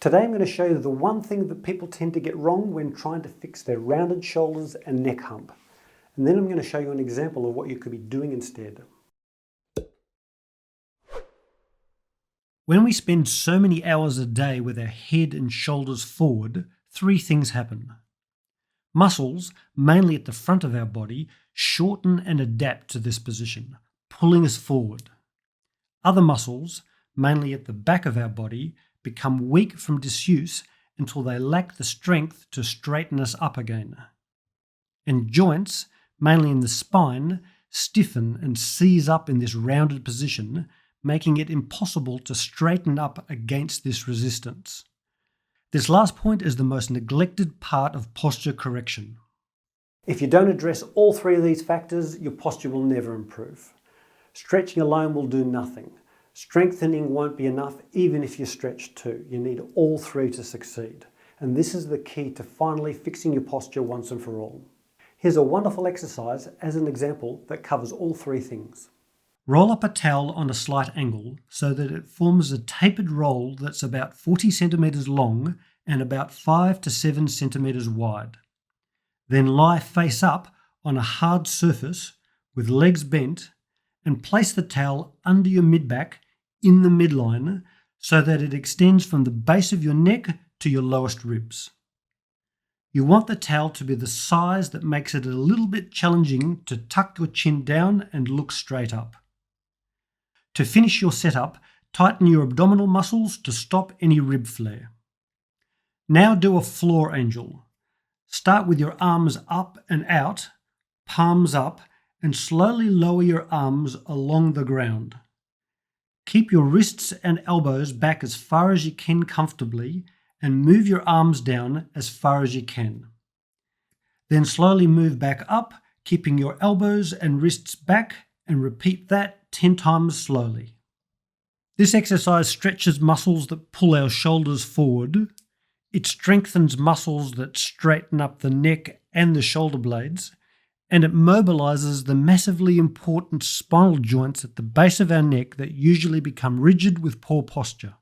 Today I'm going to show you the one thing that people tend to get wrong when trying to fix their rounded shoulders and neck hump. And then I'm going to show you an example of what you could be doing instead. When we spend so many hours a day with our head and shoulders forward, three things happen. Muscles, mainly at the front of our body, shorten and adapt to this position, pulling us forward. Other muscles, mainly at the back of our body, become weak from disuse until they lack the strength to straighten us up again. And joints, mainly in the spine, stiffen and seize up in this rounded position, making it impossible to straighten up against this resistance. This last point is the most neglected part of posture correction. If you don't address all three of these factors, your posture will never improve. Stretching alone will do nothing. Strengthening won't be enough even if you stretch too. You need all three to succeed. And this is the key to finally fixing your posture once and for all. Here's a wonderful exercise as an example that covers all three things. Roll up a towel on a slight angle so that it forms a tapered roll that's about 40 centimeters long and about 5 to 7 centimeters wide. Then lie face up on a hard surface with legs bent and place the towel under your mid-back in the midline so that it extends from the base of your neck to your lowest ribs. You want the towel to be the size that makes it a little bit challenging to tuck your chin down and look straight up. To finish your setup, tighten your abdominal muscles to stop any rib flare. Now do a floor angel. Start with your arms up and out, palms up, and slowly lower your arms along the ground. Keep your wrists and elbows back as far as you can comfortably and move your arms down as far as you can. Then slowly move back up, keeping your elbows and wrists back, and repeat that 10 times slowly. This exercise stretches muscles that pull our shoulders forward. It strengthens muscles that straighten up the neck and the shoulder blades, and it mobilizes the massively important spinal joints at the base of our neck that usually become rigid with poor posture.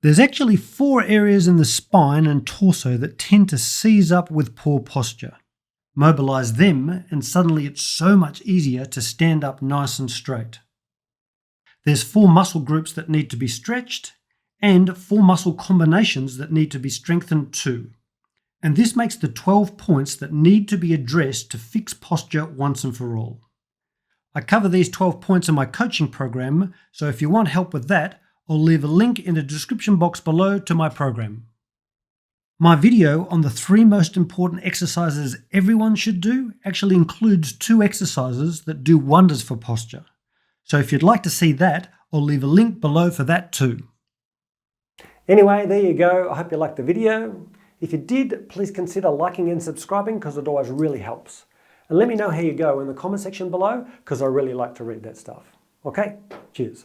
There's actually 4 areas in the spine and torso that tend to seize up with poor posture. Mobilize them and suddenly it's so much easier to stand up nice and straight. There's 4 muscle groups that need to be stretched and 4 muscle combinations that need to be strengthened too. And this makes the 12 points that need to be addressed to fix posture once and for all. I cover these 12 points in my coaching program, so if you want help with that, I'll leave a link in the description box below to my program. My video on the 3 most important exercises everyone should do actually includes 2 exercises that do wonders for posture. So if you'd like to see that, I'll leave a link below for that too. Anyway, there you go. I hope you liked the video. If you did, please consider liking and subscribing because it always really helps. And let me know how you go in the comment section below because I really like to read that stuff. Okay, cheers.